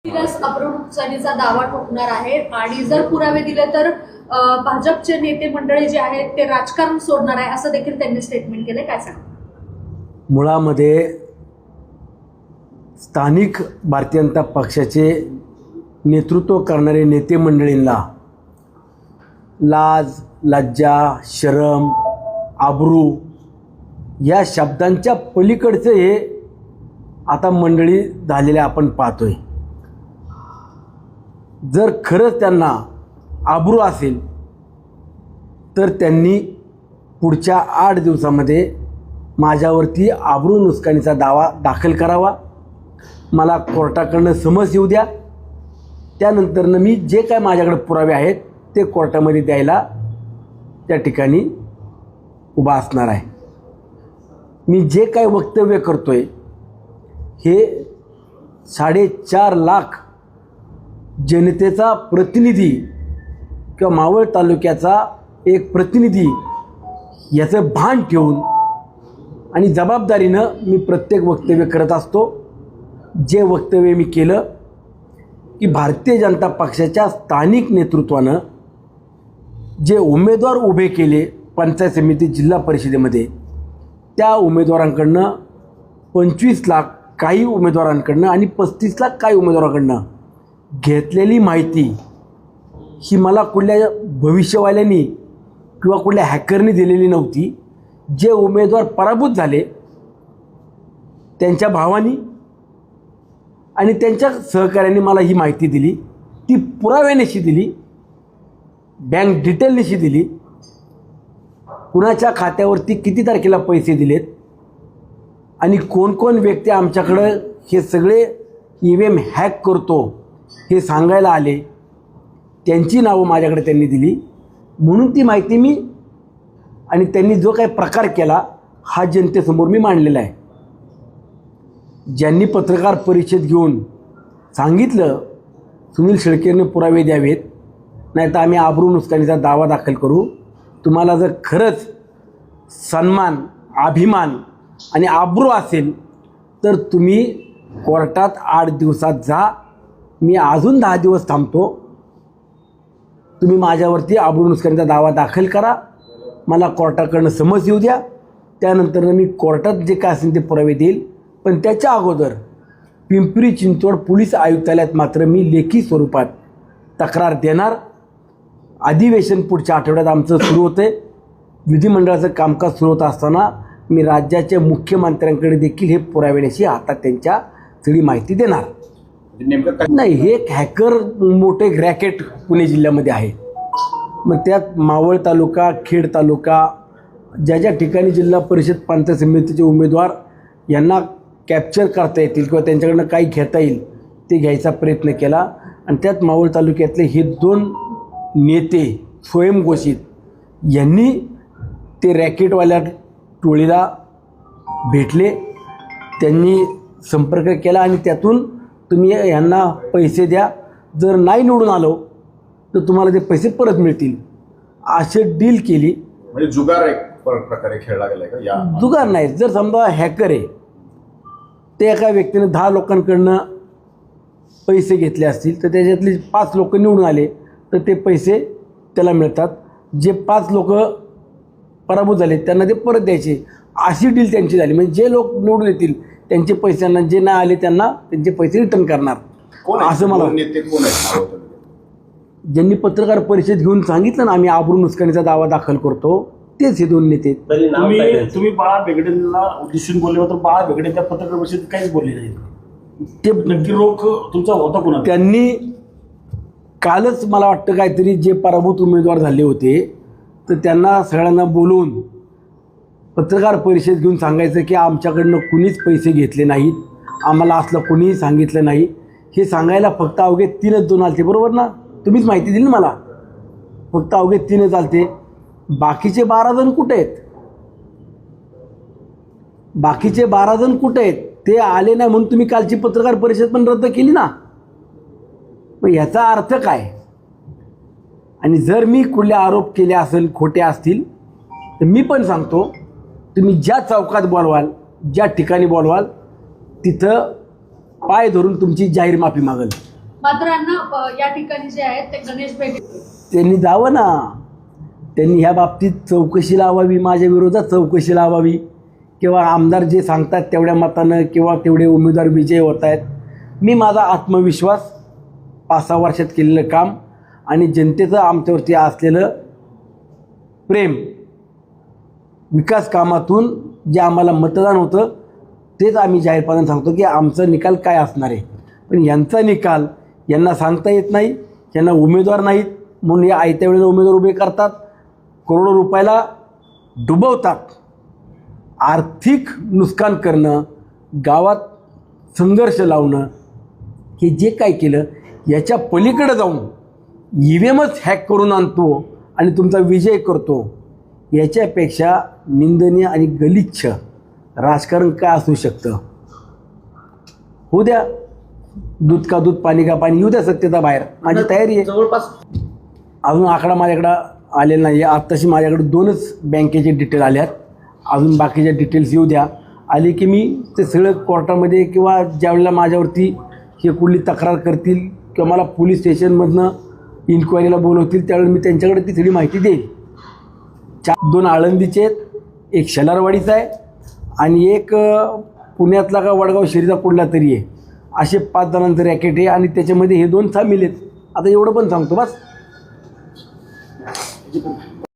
नुकसानीचा दावा ठोकणार आहे आणि जर पुरावे दिले तर भाजपचे नेते मंडळी जे आहेत ते राजकारण सोडणार आहे असं देखील त्यांनी स्टेटमेंट केलं. काय सांगा? मुळामध्ये स्थानिक भारतीय जनता पक्षाचे नेतृत्व करणारे नेते मंडळींना लाज, लज्जा, शरम, आबरू या शब्दांच्या पलीकडचे हे आता मंडळी झालेले आपण पाहतोय. जर खरंच त्यांना आबरू असेल तर त्यांनी पुढच्या 8 दिवसामध्ये माझ्यावरती आबरू नुकसानीचा दावा दाखल करावा. मला कोर्टाकडनं समज येऊ द्या. त्यानंतरनं मी जे काय माझ्याकडे पुरावे आहेत ते कोर्टामध्ये द्यायला त्या ठिकाणी उभा असणार आहे. मी जे काय वक्तव्य करतोय हे 4.5 लाख जनतेचा प्रतिनिधी किंवा मावळ तालुक्याचा एक प्रतिनिधी याचं भान ठेवून आणि जबाबदारीनं मी प्रत्येक वक्तव्य करत असतो. जे वक्तव्य मी केलं की भारतीय जनता पक्षाच्या स्थानिक नेतृत्वानं जे उमेदवार उभे केले पंचायत समिती जिल्हा परिषदेमध्ये त्या उमेदवारांकडनं 25 लाख काही उमेदवारांकडनं आणि 35 लाख काही उमेदवारांकडनं घेतलेली माहिती ही मला कुठल्या भविष्यवाल्यांनी किंवा कुठल्या हॅकरनी दिलेली नव्हती. जे उमेदवार पराभूत झाले त्यांच्या भावानी आणि त्यांच्या सहकाऱ्यांनी मला ही माहिती दिली. ती पुराव्यानिशी दिली, बँक डिटेलनिशी दिली, कुणाच्या खात्यावरती किती तारखेला पैसे दिलेत आणि कोण कोण व्यक्ती आमच्याकडं हे सगळे EVM हॅक करतो हे सांगायला आले त्यांची नावं माझ्याकडे त्यांनी दिली. म्हणून ती माहिती मी आणि त्यांनी जो काही प्रकार केला हा जनतेसमोर मी मांडलेला आहे. ज्यांनी पत्रकार परिषद घेऊन सांगितलं सुनील शेळकेंनी पुरावे द्यावेत नाही तर आम्ही आबरू नुकसानीचा दावा दाखल करू. तुम्हाला जर खरंच सन्मान, अभिमान आणि आबरू असेल तर तुम्ही कोर्टात 8 दिवसात जा. मी अजून 10 दिवस थांबतो. तुम्ही माझ्यावरती आबरू नुकसानीचा दावा दाखल करा. मला कोर्टाकडनं समज येऊ द्या. त्यानंतर मी कोर्टात जे काय असेल ते पुरावे देईल. पण त्याच्या अगोदर पिंपरी चिंचवड पोलीस आयुक्तालयात मात्र मी लेखी स्वरूपात तक्रार देणार. अधिवेशन पुढच्या आठवड्यात आमचं सुरू होतं आहे. विधिमंडळाचं कामकाज सुरू होत असताना मी राज्याच्या मुख्यमंत्र्यांकडे देखील हे पुराव्यानिशी हातात त्यांच्या सगळी माहिती देणार. नेमकं नाही, हे एक हॅकर मोठे रॅकेट पुणे जिल्ह्यामध्ये आहे. मग त्यात मावळ तालुका, खेड तालुका ज्या ज्या ठिकाणी जिल्हा परिषद पंचायत समितीचे उमेदवार यांना कॅप्चर करता येतील किंवा त्यांच्याकडनं काही घेता येईल ते घ्यायचा प्रयत्न केला. आणि त्यात मावळ तालुक्यातले हे 2 नेते स्वयंघोषित यांनी ते रॅकेटवाल्या टोळीला भेटले. त्यांनी संपर्क केला आणि त्यातून तुम्ही यांना पैसे द्या, जर नाही निवडून आलो तर तुम्हाला ते पैसे परत मिळतील असे डील केली. म्हणजे जुगार एक प्रकारे खेळला गेला का? या जुगार नाही. जर समजा हॅकर आहे ते एका व्यक्तीने 10 लोकांकडनं पैसे घेतले असतील तर त्याच्यातले 5 लोक निवडून आले तर ते पैसे त्याला मिळतात. जे 5 लोक पराभूत झाले त्यांना ते परत द्यायचे अशी डील त्यांची झाली. म्हणजे जे लोक निवडून येतील त्यांचे पैशांना, जे नाही आले त्यांना त्यांचे पैसे रिटर्न करणार. असं मला नेते कोण आहेत? ज्यांनी पत्रकार परिषद घेऊन सांगितलं ना आम्ही आबरू नुकसानीचा दावा दाखल करतो तेच हे 2 नेते. तुम्ही बाळा बेगडेंना उद्देशून बोलले होते. बाळा बेगडे त्या पत्रकार परिषदेत काहीच बोलले नाही. ते नक्की रोख तुमचा होता कोणा? त्यांनी कालच मला वाटतं काहीतरी जे पराभूत उमेदवार झाले होते तर त्यांना सगळ्यांना बोलवून पत्रकार परिषद घेऊन सांगायचं की आमच्याकडनं कुणीच पैसे घेतले नाहीत, आम्हाला असलं कुणीही सांगितलं नाही. हे सांगायला फक्त अवघे 3च 2 आलते. बरोबर ना? तुम्हीच माहिती दिली ना मला. फक्त अवघे 3च आलते. बाकीचे 12 जण कुठे आहेत? बाकीचे 12 जण कुठे आहेत? ते आले नाही म्हणून तुम्ही कालची पत्रकार परिषद पण रद्द केली ना. मग ह्याचा अर्थ काय? आणि जर मी कुठले आरोप केले असेल, खोटे असतील तर मी पण सांगतो तुम्ही ज्या चौकात बोलवाल, ज्या ठिकाणी बोलवाल तिथं पाय धरून तुमची जाहीर माफी मागेल. मात्र यांना या ठिकाणी जे आहेत ते गणेश बेगे त्यांनी जावं ना, त्यांनी ह्या बाबतीत चौकशी लावावी, माझ्या विरोधात चौकशी लावावी, किंवा आमदार जे सांगतात तेवढ्या मतानं किंवा तेवढे उमेदवार विजय होत आहेत. मी माझा आत्मविश्वास 5-6 वर्षात केलेलं काम आणि जनतेचं आमच्यावरती असलेलं प्रेम, विकास कामातून जे आम्हाला मतदान होतं तेच आम्ही जाहीरपणाने सांगतो की आमचा निकाल काय असणार आहे. पण यांचा निकाल यांना सांगता येत नाही, यांना उमेदवार नाहीत म्हणून या आयत्या वेळेला उमेदवार उभे करतात, करोडो रुपयाला डुबवतात. आर्थिक नुकसान करणं, गावात संघर्ष लावणं, हे जे काय केलं याच्या पलीकडे जाऊन EVMच हॅक करून आणतो आणि तुमचा विजय करतो, याच्यापेक्षा निंदनीय आणि गलिच्छ राजकारण काय असू शकतं. होऊ द्या, दूध का दूध पाणी का पाणी, येऊ द्या सत्यता बाहेर, माझी तयारी आहे. जवळपास अजून आकडा माझ्याकडं आलेला नाही आहे. आत्ताशी माझ्याकडे 2च बँकेचे डिटेल आल्यात, अजून बाकीच्या डिटेल्स येऊ द्या. आले की मी ते सगळं कोर्टामध्ये किंवा ज्यावेळेला माझ्यावरती हे कुठली तक्रार करतील किंवा मला पोलीस स्टेशनमधनं इन्क्वायरीला बोलवतील त्यावेळेला मी त्यांच्याकडे ती सगळी माहिती देईल. 2 आळंदीचे आहेत, एक शेलारवाडीचा आहे आणि एक पुण्यातला का वडगाव शिरीचा कुठला तरी आहे. असे 5 जणांचं रॅकेट आहे आणि त्याच्यामध्ये हे 2 सामील आहेत. आता एवढं पण सांगतो बस.